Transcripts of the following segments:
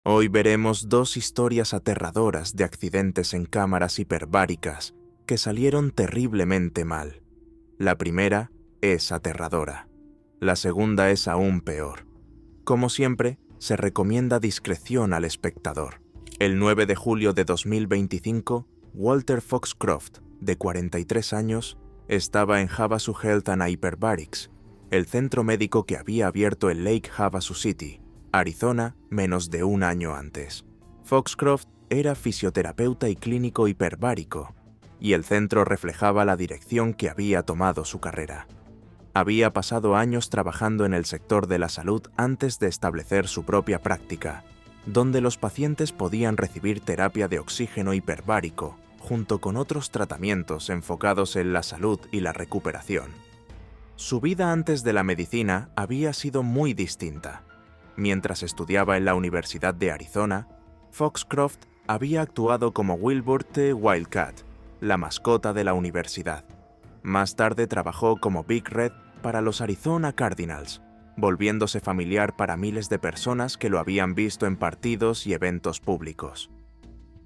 Hoy veremos dos historias aterradoras de accidentes en cámaras hiperbáricas que salieron terriblemente mal. La primera es aterradora. La segunda es aún peor. Como siempre, se recomienda discreción al espectador. El 9 de julio de 2025, Walter Foxcroft, de 43 años, estaba en Havasu Health and Hyperbarics, el centro médico que había abierto en Lake Havasu City, Arizona, menos de un año antes. Foxcroft era fisioterapeuta y clínico hiperbárico, y el centro reflejaba la dirección que había tomado su carrera. Había pasado años trabajando en el sector de la salud antes de establecer su propia práctica, donde los pacientes podían recibir terapia de oxígeno hiperbárico, junto con otros tratamientos enfocados en la salud y la recuperación. Su vida antes de la medicina había sido muy distinta. Mientras estudiaba en la Universidad de Arizona, Foxcroft había actuado como Wilbur T. Wildcat, la mascota de la universidad. Más tarde trabajó como Big Red para los Arizona Cardinals, volviéndose familiar para miles de personas que lo habían visto en partidos y eventos públicos.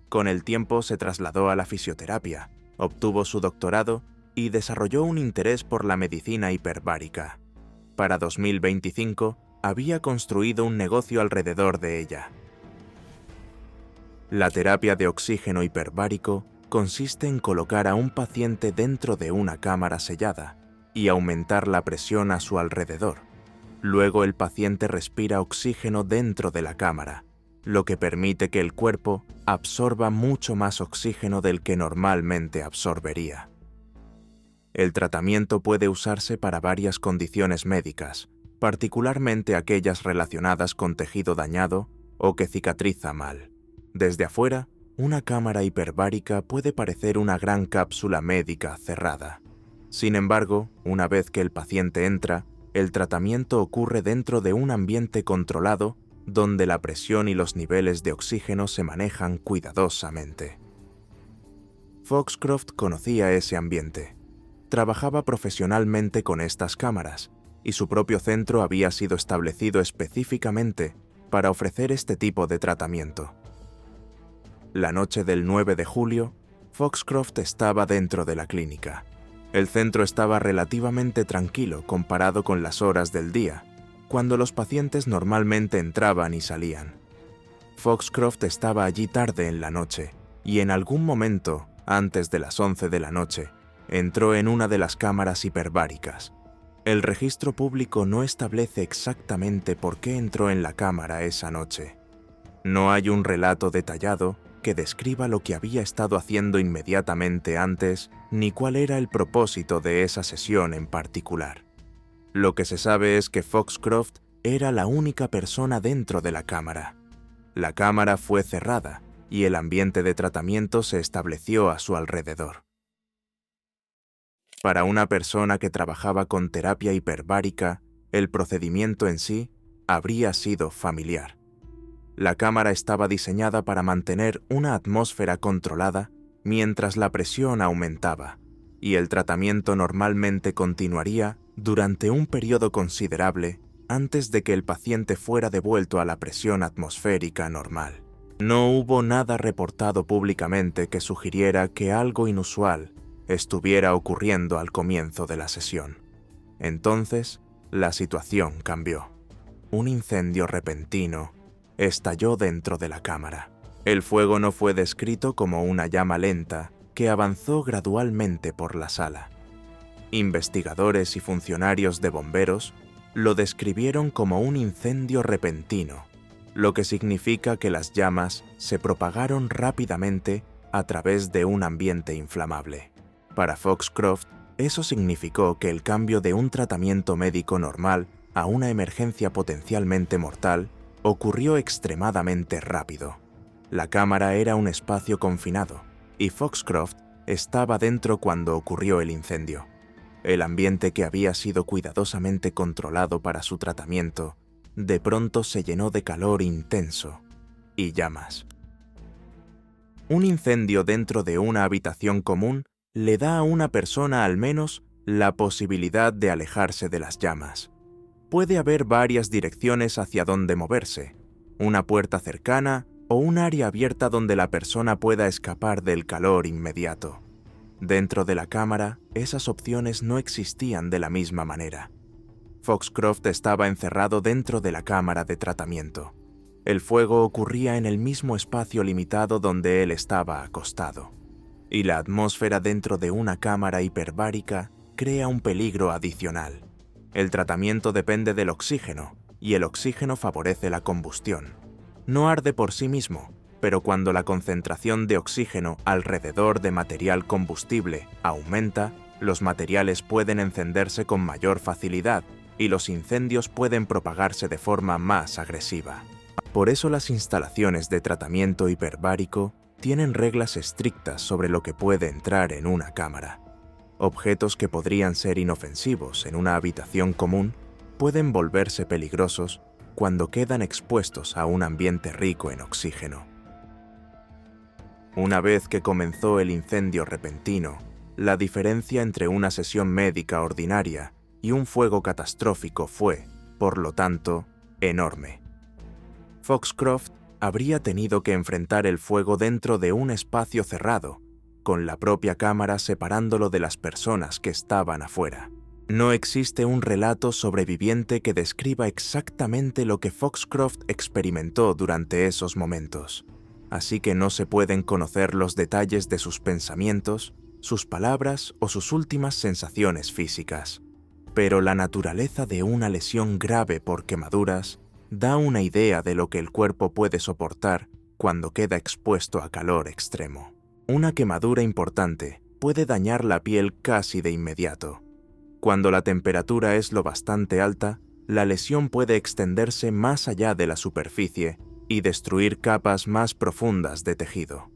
Con el tiempo se trasladó a la fisioterapia, obtuvo su doctorado y desarrolló un interés por la medicina hiperbárica. Para 2025, había construido un negocio alrededor de ella. La terapia de oxígeno hiperbárico consiste en colocar a un paciente dentro de una cámara sellada y aumentar la presión a su alrededor. Luego el paciente respira oxígeno dentro de la cámara, lo que permite que el cuerpo absorba mucho más oxígeno del que normalmente absorbería. El tratamiento puede usarse para varias condiciones médicas, particularmente aquellas relacionadas con tejido dañado o que cicatriza mal. Desde afuera, una cámara hiperbárica puede parecer una gran cápsula médica cerrada. Sin embargo, una vez que el paciente entra, el tratamiento ocurre dentro de un ambiente controlado donde la presión y los niveles de oxígeno se manejan cuidadosamente. Foxcroft conocía ese ambiente. Trabajaba profesionalmente con estas cámaras, y su propio centro había sido establecido específicamente para ofrecer este tipo de tratamiento. La noche del 9 de julio, Foxcroft estaba dentro de la clínica. El centro estaba relativamente tranquilo comparado con las horas del día, cuando los pacientes normalmente entraban y salían. Foxcroft estaba allí tarde en la noche, y en algún momento, antes de las 11 de la noche, entró en una de las cámaras hiperbáricas. El registro público no establece exactamente por qué entró en la cámara esa noche. No hay un relato detallado que describa lo que había estado haciendo inmediatamente antes, ni cuál era el propósito de esa sesión en particular. Lo que se sabe es que Foxcroft era la única persona dentro de la cámara. La cámara fue cerrada y el ambiente de tratamiento se estableció a su alrededor. Para una persona que trabajaba con terapia hiperbárica, el procedimiento en sí habría sido familiar. La cámara estaba diseñada para mantener una atmósfera controlada mientras la presión aumentaba, y el tratamiento normalmente continuaría durante un periodo considerable antes de que el paciente fuera devuelto a la presión atmosférica normal. No hubo nada reportado públicamente que sugiriera que algo inusual estuviera ocurriendo al comienzo de la sesión. Entonces, la situación cambió. Un incendio repentino estalló dentro de la cámara. El fuego no fue descrito como una llama lenta que avanzó gradualmente por la sala. Investigadores y funcionarios de bomberos lo describieron como un incendio repentino, lo que significa que las llamas se propagaron rápidamente a través de un ambiente inflamable. Para Foxcroft, eso significó que el cambio de un tratamiento médico normal a una emergencia potencialmente mortal ocurrió extremadamente rápido. La cámara era un espacio confinado, y Foxcroft estaba dentro cuando ocurrió el incendio. El ambiente que había sido cuidadosamente controlado para su tratamiento, de pronto se llenó de calor intenso y llamas. Un incendio dentro de una habitación común le da a una persona al menos la posibilidad de alejarse de las llamas. Puede haber varias direcciones hacia donde moverse, una puerta cercana o un área abierta donde la persona pueda escapar del calor inmediato. Dentro de la cámara, esas opciones no existían de la misma manera. Foxcroft estaba encerrado dentro de la cámara de tratamiento. El fuego ocurría en el mismo espacio limitado donde él estaba acostado. Y la atmósfera dentro de una cámara hiperbárica crea un peligro adicional. El tratamiento depende del oxígeno, y el oxígeno favorece la combustión. No arde por sí mismo, pero cuando la concentración de oxígeno alrededor de material combustible aumenta, los materiales pueden encenderse con mayor facilidad y los incendios pueden propagarse de forma más agresiva. Por eso las instalaciones de tratamiento hiperbárico tienen reglas estrictas sobre lo que puede entrar en una cámara. Objetos que podrían ser inofensivos en una habitación común pueden volverse peligrosos cuando quedan expuestos a un ambiente rico en oxígeno. Una vez que comenzó el incendio repentino, la diferencia entre una sesión médica ordinaria y un fuego catastrófico fue, por lo tanto, enorme. Foxcroft habría tenido que enfrentar el fuego dentro de un espacio cerrado, con la propia cámara separándolo de las personas que estaban afuera. No existe un relato sobreviviente que describa exactamente lo que Foxcroft experimentó durante esos momentos, así que no se pueden conocer los detalles de sus pensamientos, sus palabras o sus últimas sensaciones físicas. Pero la naturaleza de una lesión grave por quemaduras da una idea de lo que el cuerpo puede soportar cuando queda expuesto a calor extremo. Una quemadura importante puede dañar la piel casi de inmediato. Cuando la temperatura es lo bastante alta, la lesión puede extenderse más allá de la superficie y destruir capas más profundas de tejido.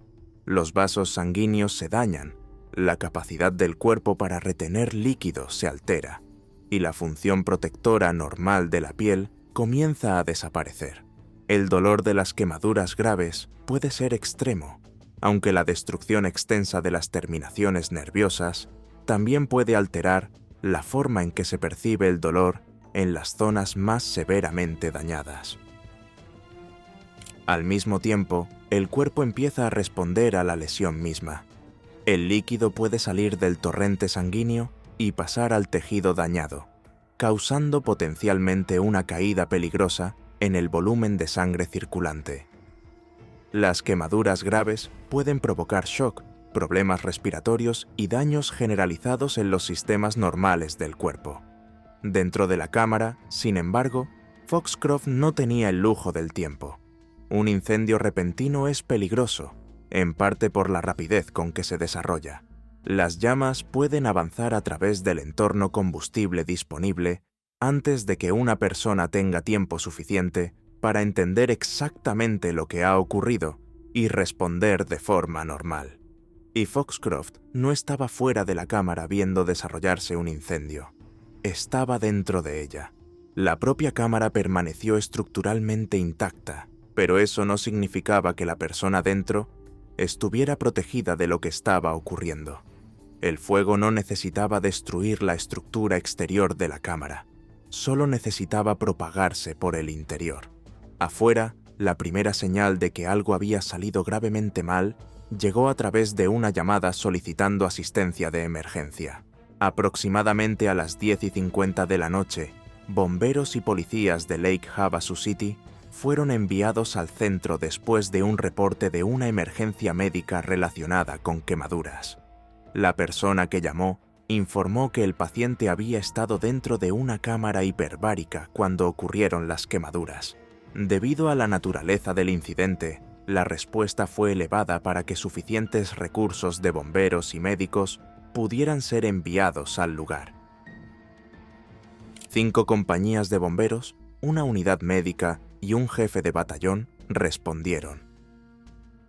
Los vasos sanguíneos se dañan, la capacidad del cuerpo para retener líquidos se altera, y la función protectora normal de la piel comienza a desaparecer. El dolor de las quemaduras graves puede ser extremo, aunque la destrucción extensa de las terminaciones nerviosas también puede alterar la forma en que se percibe el dolor en las zonas más severamente dañadas. Al mismo tiempo, el cuerpo empieza a responder a la lesión misma. El líquido puede salir del torrente sanguíneo y pasar al tejido dañado, causando potencialmente una caída peligrosa en el volumen de sangre circulante. Las quemaduras graves pueden provocar shock, problemas respiratorios y daños generalizados en los sistemas normales del cuerpo. Dentro de la cámara, sin embargo, Foxcroft no tenía el lujo del tiempo. Un incendio repentino es peligroso, en parte por la rapidez con que se desarrolla. Las llamas pueden avanzar a través del entorno combustible disponible antes de que una persona tenga tiempo suficiente para entender exactamente lo que ha ocurrido y responder de forma normal. Y Foxcroft no estaba fuera de la cámara viendo desarrollarse un incendio. Estaba dentro de ella. La propia cámara permaneció estructuralmente intacta, pero eso no significaba que la persona dentro estuviera protegida de lo que estaba ocurriendo. El fuego no necesitaba destruir la estructura exterior de la cámara, solo necesitaba propagarse por el interior. Afuera, la primera señal de que algo había salido gravemente mal llegó a través de una llamada solicitando asistencia de emergencia. Aproximadamente a las 10:50 de la noche, bomberos y policías de Lake Havasu City fueron enviados al centro después de un reporte de una emergencia médica relacionada con quemaduras. La persona que llamó informó que el paciente había estado dentro de una cámara hiperbárica cuando ocurrieron las quemaduras. Debido a la naturaleza del incidente, la respuesta fue elevada para que suficientes recursos de bomberos y médicos pudieran ser enviados al lugar. 5 compañías de bomberos, una unidad médica y un jefe de batallón respondieron.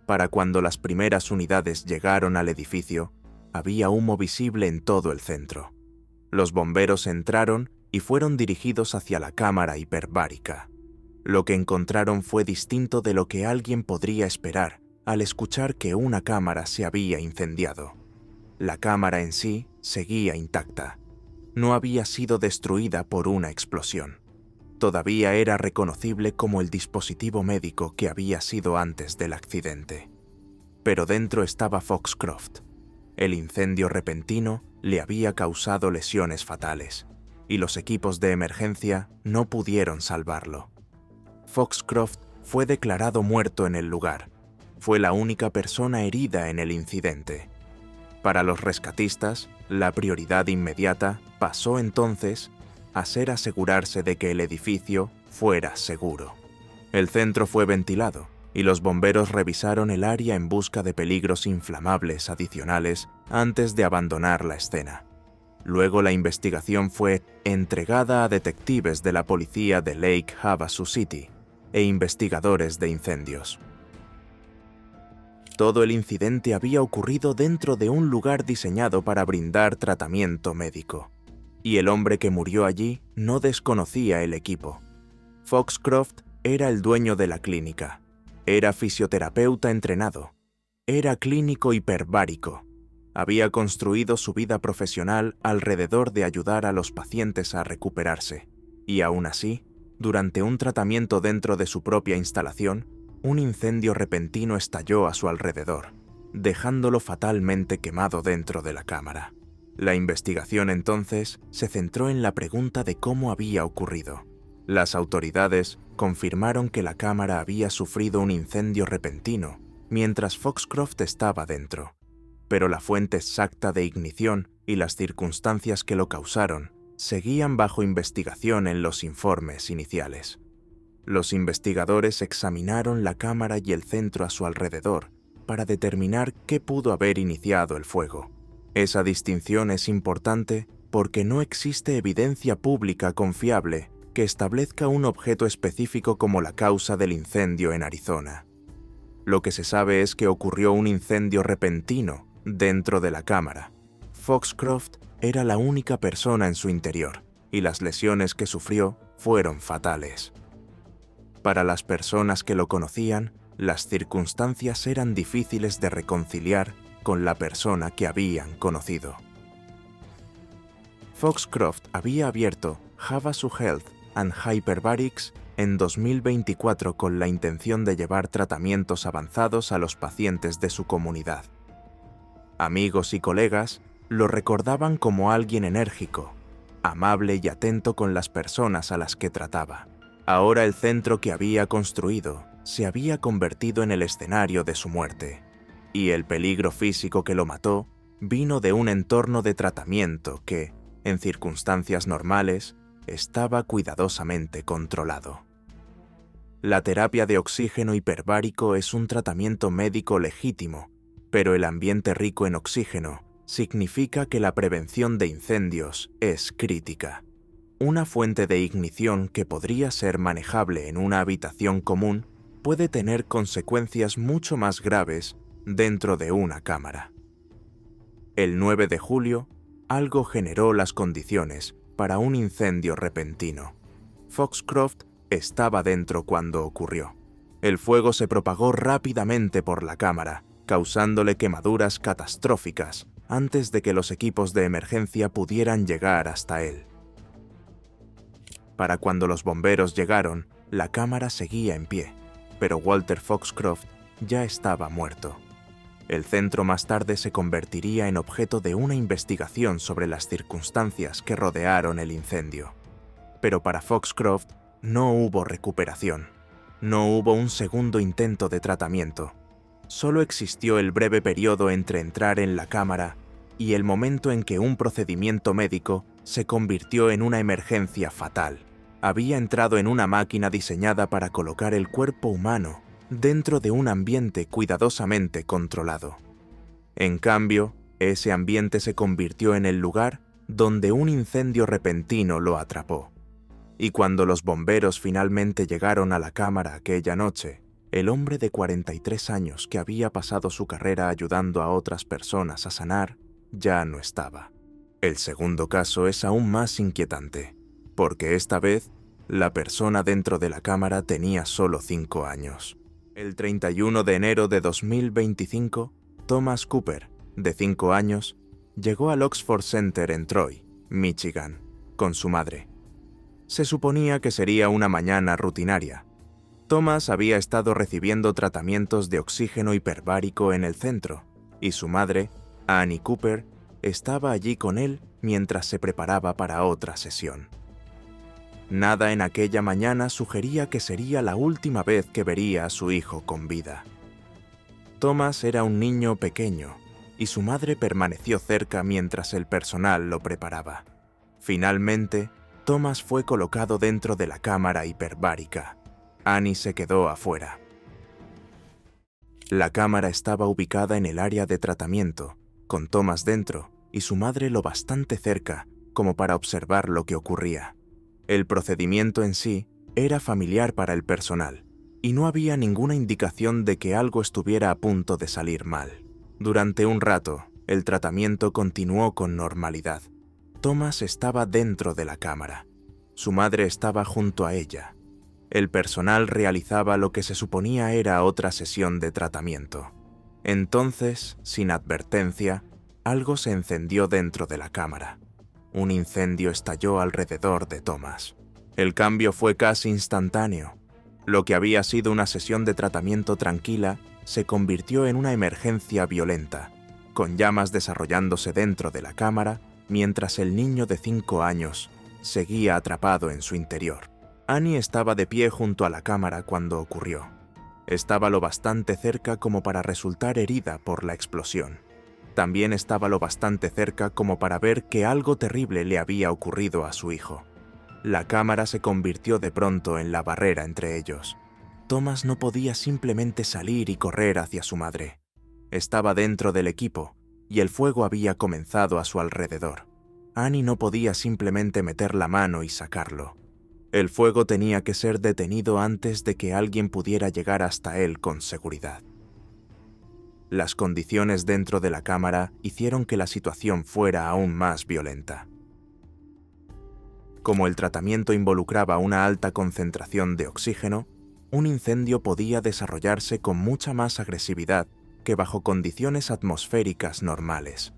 Para cuando las primeras unidades llegaron al edificio, había humo visible en todo el centro. Los bomberos entraron y fueron dirigidos hacia la cámara hiperbárica. Lo que encontraron fue distinto de lo que alguien podría esperar al escuchar que una cámara se había incendiado. La cámara en sí seguía intacta. No había sido destruida por una explosión. todavía era reconocible como el dispositivo médico que había sido antes del accidente. Pero dentro estaba Foxcroft. El incendio repentino le había causado lesiones fatales, y los equipos de emergencia no pudieron salvarlo. Foxcroft fue declarado muerto en el lugar. Fue la única persona herida en el incidente. Para los rescatistas, la prioridad inmediata pasó entonces a ser asegurarse de que el edificio fuera seguro. El centro fue ventilado y los bomberos revisaron el área en busca de peligros inflamables adicionales antes de abandonar la escena. Luego la investigación fue entregada a detectives de la policía de Lake Havasu City e investigadores de incendios. Todo el incidente había ocurrido dentro de un lugar diseñado para brindar tratamiento médico, y el hombre que murió allí no desconocía el equipo. Foxcroft era el dueño de la clínica, era fisioterapeuta entrenado, era clínico hiperbárico. Había construido su vida profesional alrededor de ayudar a los pacientes a recuperarse, y aún así, durante un tratamiento dentro de su propia instalación, un incendio repentino estalló a su alrededor, dejándolo fatalmente quemado dentro de la cámara. La investigación entonces se centró en la pregunta de cómo había ocurrido. Las autoridades confirmaron que la cámara había sufrido un incendio repentino mientras Foxcroft estaba dentro, pero la fuente exacta de ignición y las circunstancias que lo causaron seguían bajo investigación en los informes iniciales. Los investigadores examinaron la cámara y el centro a su alrededor para determinar qué pudo haber iniciado el fuego. Esa distinción es importante porque no existe evidencia pública confiable que establezca un objeto específico como la causa del incendio en Arizona. Lo que se sabe es que ocurrió un incendio repentino dentro de la cámara. Foxcroft era la única persona en su interior y las lesiones que sufrió fueron fatales. Para las personas que lo conocían, las circunstancias eran difíciles de reconciliar con la persona que habían conocido. Foxcroft había abierto Havasu Health and Hyperbarics en 2024 con la intención de llevar tratamientos avanzados a los pacientes de su comunidad. Amigos y colegas lo recordaban como alguien enérgico, amable y atento con las personas a las que trataba. Ahora el centro que había construido se había convertido en el escenario de su muerte, y el peligro físico que lo mató vino de un entorno de tratamiento que, en circunstancias normales, estaba cuidadosamente controlado. La terapia de oxígeno hiperbárico es un tratamiento médico legítimo, pero el ambiente rico en oxígeno significa que la prevención de incendios es crítica. Una fuente de ignición que podría ser manejable en una habitación común puede tener consecuencias mucho más graves dentro de una cámara. El 9 de julio, algo generó las condiciones para un incendio repentino. Foxcroft estaba dentro cuando ocurrió. El fuego se propagó rápidamente por la cámara, causándole quemaduras catastróficas antes de que los equipos de emergencia pudieran llegar hasta él. Para cuando los bomberos llegaron, la cámara seguía en pie, pero Walter Foxcroft ya estaba muerto. El centro más tarde se convertiría en objeto de una investigación sobre las circunstancias que rodearon el incendio. Pero para Foxcroft no hubo recuperación. No hubo un segundo intento de tratamiento. Solo existió el breve periodo entre entrar en la cámara y el momento en que un procedimiento médico se convirtió en una emergencia fatal. Había entrado en una máquina diseñada para colocar el cuerpo humano dentro de un ambiente cuidadosamente controlado. En cambio, ese ambiente se convirtió en el lugar donde un incendio repentino lo atrapó. Y cuando los bomberos finalmente llegaron a la cámara aquella noche, el hombre de 43 años que había pasado su carrera ayudando a otras personas a sanar ya no estaba. El segundo caso es aún más inquietante, porque esta vez la persona dentro de la cámara tenía solo 5 años. El 31 de enero de 2025, Thomas Cooper, de 5 años, llegó al Oxford Center en Troy, Michigan, con su madre. Se suponía que sería una mañana rutinaria. Thomas había estado recibiendo tratamientos de oxígeno hiperbárico en el centro, y su madre, Annie Cooper, estaba allí con él mientras se preparaba para otra sesión. Nada en aquella mañana sugería que sería la última vez que vería a su hijo con vida. Thomas era un niño pequeño, y su madre permaneció cerca mientras el personal lo preparaba. Finalmente, Thomas fue colocado dentro de la cámara hiperbárica. Annie se quedó afuera. La cámara estaba ubicada en el área de tratamiento, con Thomas dentro y su madre lo bastante cerca como para observar lo que ocurría. El procedimiento en sí era familiar para el personal, y no había ninguna indicación de que algo estuviera a punto de salir mal. Durante un rato, el tratamiento continuó con normalidad. Thomas estaba dentro de la cámara. Su madre estaba junto a ella. El personal realizaba lo que se suponía era otra sesión de tratamiento. Entonces, sin advertencia, algo se encendió dentro de la cámara. Un incendio estalló alrededor de Thomas. El cambio fue casi instantáneo. Lo que había sido una sesión de tratamiento tranquila se convirtió en una emergencia violenta, con llamas desarrollándose dentro de la cámara mientras el niño de 5 años seguía atrapado en su interior. Annie estaba de pie junto a la cámara cuando ocurrió. Estaba lo bastante cerca como para resultar herida por la explosión. También estaba lo bastante cerca como para ver que algo terrible le había ocurrido a su hijo. La cámara se convirtió de pronto en la barrera entre ellos. Thomas no podía simplemente salir y correr hacia su madre. Estaba dentro del equipo, y el fuego había comenzado a su alrededor. Annie no podía simplemente meter la mano y sacarlo. El fuego tenía que ser detenido antes de que alguien pudiera llegar hasta él con seguridad. Las condiciones dentro de la cámara hicieron que la situación fuera aún más violenta. Como el tratamiento involucraba una alta concentración de oxígeno, un incendio podía desarrollarse con mucha más agresividad que bajo condiciones atmosféricas normales.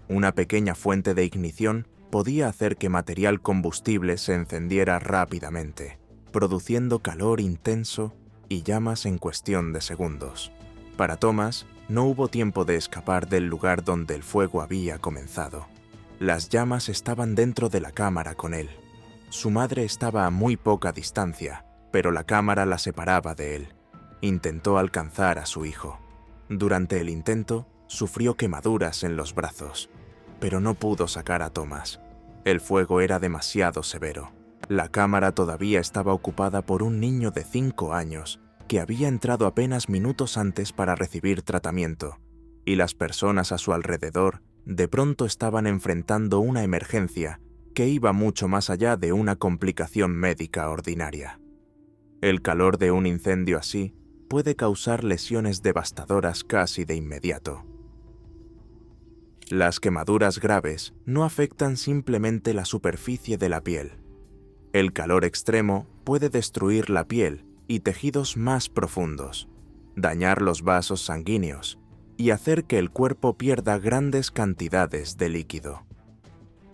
Una pequeña fuente de ignición podía hacer que material combustible se encendiera rápidamente, produciendo calor intenso y llamas en cuestión de segundos. Para Thomas, no hubo tiempo de escapar del lugar donde el fuego había comenzado. Las llamas estaban dentro de la cámara con él. Su madre estaba a muy poca distancia, pero la cámara la separaba de él. Intentó alcanzar a su hijo. Durante el intento, sufrió quemaduras en los brazos, pero no pudo sacar a Thomas. El fuego era demasiado severo. La cámara todavía estaba ocupada por un niño de 5 años que había entrado apenas minutos antes para recibir tratamiento, y las personas a su alrededor de pronto estaban enfrentando una emergencia que iba mucho más allá de una complicación médica ordinaria. El calor de un incendio así puede causar lesiones devastadoras casi de inmediato. Las quemaduras graves no afectan simplemente la superficie de la piel. El calor extremo puede destruir la piel y tejidos más profundos, dañar los vasos sanguíneos y hacer que el cuerpo pierda grandes cantidades de líquido.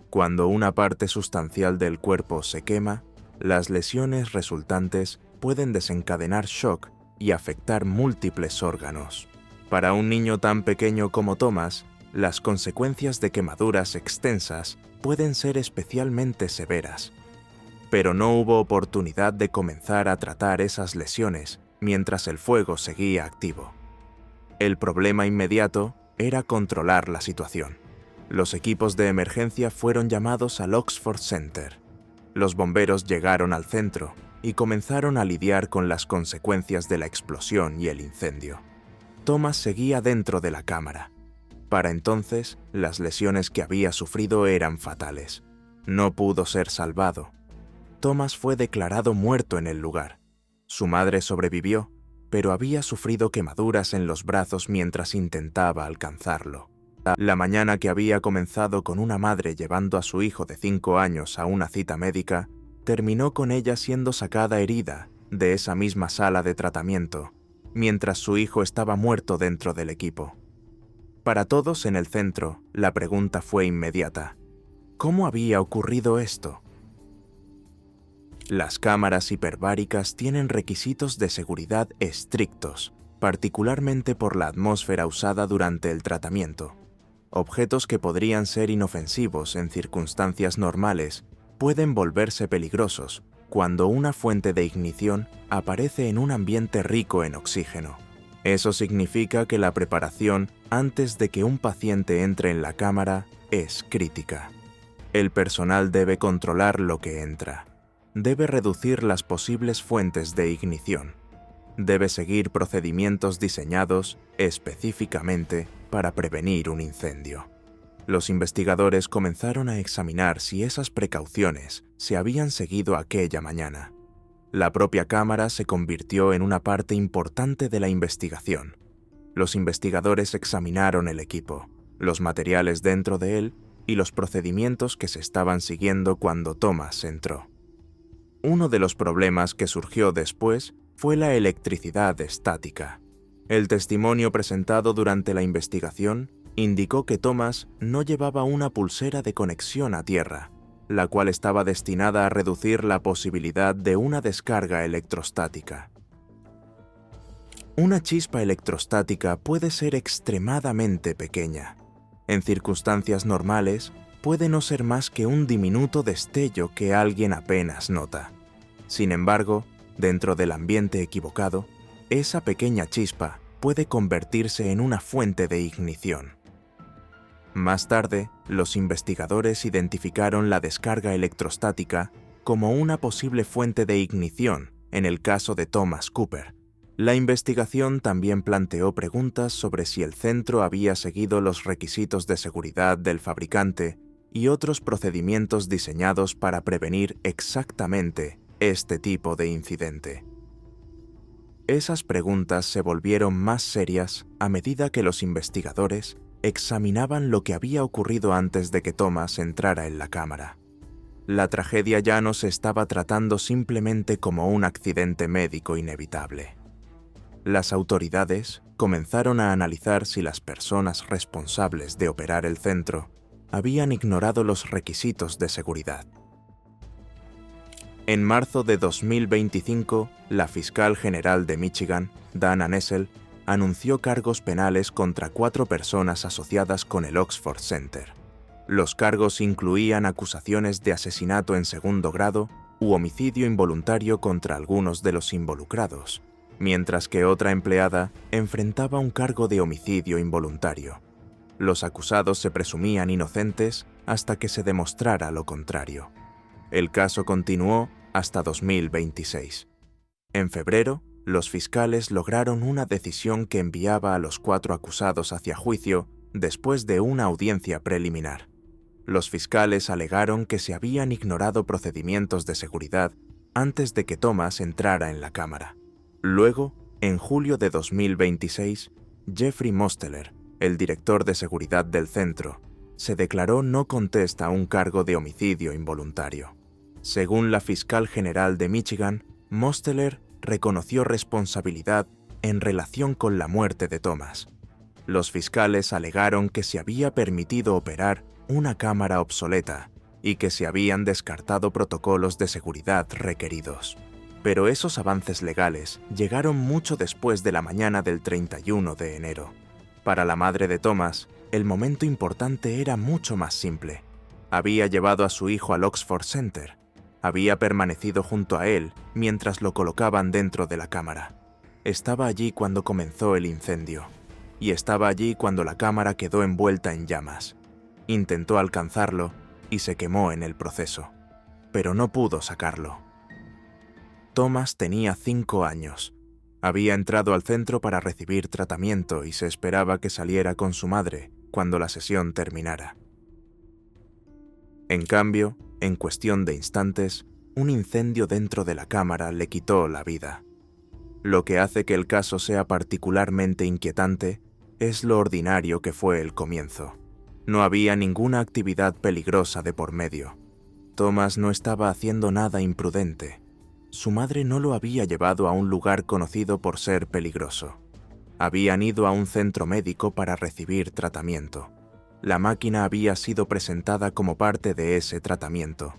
Cuando una parte sustancial del cuerpo se quema, las lesiones resultantes pueden desencadenar shock y afectar múltiples órganos. Para un niño tan pequeño como Thomas, las consecuencias de quemaduras extensas pueden ser especialmente severas. Pero no hubo oportunidad de comenzar a tratar esas lesiones mientras el fuego seguía activo. El problema inmediato era controlar la situación. Los equipos de emergencia fueron llamados al Oxford Center. Los bomberos llegaron al centro y comenzaron a lidiar con las consecuencias de la explosión y el incendio. Thomas seguía dentro de la cámara. Para entonces, las lesiones que había sufrido eran fatales. No pudo ser salvado. Thomas fue declarado muerto en el lugar. Su madre sobrevivió, pero había sufrido quemaduras en los brazos mientras intentaba alcanzarlo. La mañana que había comenzado con una madre llevando a su hijo de 5 años a una cita médica, terminó con ella siendo sacada herida de esa misma sala de tratamiento, mientras su hijo estaba muerto dentro del equipo. Para todos en el centro, la pregunta fue inmediata: ¿cómo había ocurrido esto? Las cámaras hiperbáricas tienen requisitos de seguridad estrictos, particularmente por la atmósfera usada durante el tratamiento. Objetos que podrían ser inofensivos en circunstancias normales pueden volverse peligrosos cuando una fuente de ignición aparece en un ambiente rico en oxígeno. Eso significa que la preparación antes de que un paciente entre en la cámara es crítica. El personal debe controlar lo que entra. Debe reducir las posibles fuentes de ignición. Debe seguir procedimientos diseñados específicamente para prevenir un incendio. Los investigadores comenzaron a examinar si esas precauciones se habían seguido aquella mañana. La propia cámara se convirtió en una parte importante de la investigación. Los investigadores examinaron el equipo, los materiales dentro de él y los procedimientos que se estaban siguiendo cuando Thomas entró. Uno de los problemas que surgió después fue la electricidad estática. El testimonio presentado durante la investigación indicó que Thomas no llevaba una pulsera de conexión a tierra, la cual estaba destinada a reducir la posibilidad de una descarga electrostática. Una chispa electrostática puede ser extremadamente pequeña. En circunstancias normales, puede no ser más que un diminuto destello que alguien apenas nota. Sin embargo, dentro del ambiente equivocado, esa pequeña chispa puede convertirse en una fuente de ignición. Más tarde, los investigadores identificaron la descarga electrostática como una posible fuente de ignición en el caso de Thomas Cooper. La investigación también planteó preguntas sobre si el centro había seguido los requisitos de seguridad del fabricante y otros procedimientos diseñados para prevenir exactamente este tipo de incidente. Esas preguntas se volvieron más serias a medida que los investigadores examinaban lo que había ocurrido antes de que Thomas entrara en la cámara. La tragedia ya no se estaba tratando simplemente como un accidente médico inevitable. Las autoridades comenzaron a analizar si las personas responsables de operar el centro habían ignorado los requisitos de seguridad. En marzo de 2025, la fiscal general de Michigan, Dana Nessel, anunció cargos penales contra 4 personas asociadas con el Oxford Center. Los cargos incluían acusaciones de asesinato en segundo grado u homicidio involuntario contra algunos de los involucrados, mientras que otra empleada enfrentaba un cargo de homicidio involuntario. Los acusados se presumían inocentes hasta que se demostrara lo contrario. El caso continuó hasta 2026. En febrero, los fiscales lograron una decisión que enviaba a los 4 acusados hacia juicio después de una audiencia preliminar. Los fiscales alegaron que se habían ignorado procedimientos de seguridad antes de que Thomas entrara en la cámara. Luego, en julio de 2026, Jeffrey Mosteller, el director de seguridad del centro, se declaró no contesta a un cargo de homicidio involuntario. Según la fiscal general de Michigan, Mosteller reconoció responsabilidad en relación con la muerte de Thomas. Los fiscales alegaron que se había permitido operar una cámara obsoleta y que se habían descartado protocolos de seguridad requeridos. Pero esos avances legales llegaron mucho después de la mañana del 31 de enero. Para la madre de Thomas, el momento importante era mucho más simple. Había llevado a su hijo al Oxford Center. Había permanecido junto a él mientras lo colocaban dentro de la cámara. Estaba allí cuando comenzó el incendio. Y estaba allí cuando la cámara quedó envuelta en llamas. Intentó alcanzarlo y se quemó en el proceso. Pero no pudo sacarlo. Thomas tenía 5 años. Había entrado al centro para recibir tratamiento y se esperaba que saliera con su madre cuando la sesión terminara. En cambio, en cuestión de instantes, un incendio dentro de la cámara le quitó la vida. Lo que hace que el caso sea particularmente inquietante es lo ordinario que fue el comienzo. No había ninguna actividad peligrosa de por medio. Thomas no estaba haciendo nada imprudente. Su madre no lo había llevado a un lugar conocido por ser peligroso. Habían ido a un centro médico para recibir tratamiento. La máquina había sido presentada como parte de ese tratamiento,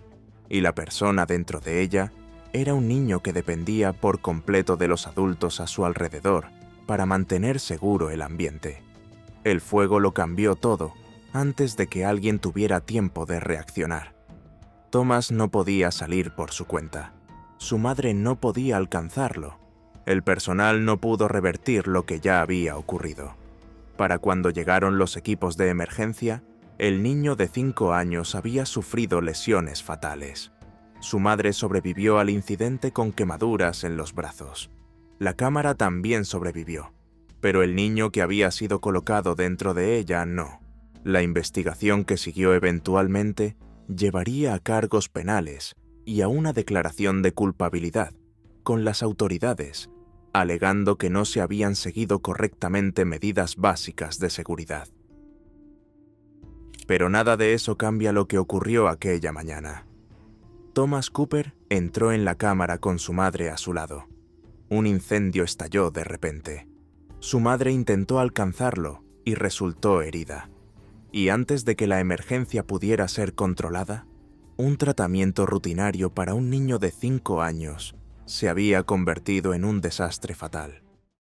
y la persona dentro de ella era un niño que dependía por completo de los adultos a su alrededor para mantener seguro el ambiente. El fuego lo cambió todo antes de que alguien tuviera tiempo de reaccionar. Thomas no podía salir por su cuenta. Su madre no podía alcanzarlo. El personal no pudo revertir lo que ya había ocurrido. Para cuando llegaron los equipos de emergencia, el niño de 5 años había sufrido lesiones fatales. Su madre sobrevivió al incidente con quemaduras en los brazos. La cámara también sobrevivió, pero el niño que había sido colocado dentro de ella no. La investigación que siguió eventualmente llevaría a cargos penales y a una declaración de culpabilidad con las autoridades, alegando que no se habían seguido correctamente medidas básicas de seguridad. Pero nada de eso cambia lo que ocurrió aquella mañana. Thomas Cooper entró en la cámara con su madre a su lado. Un incendio estalló de repente. Su madre intentó alcanzarlo y resultó herida. Y antes de que la emergencia pudiera ser controlada, un tratamiento rutinario para un niño de 5 años se había convertido en un desastre fatal.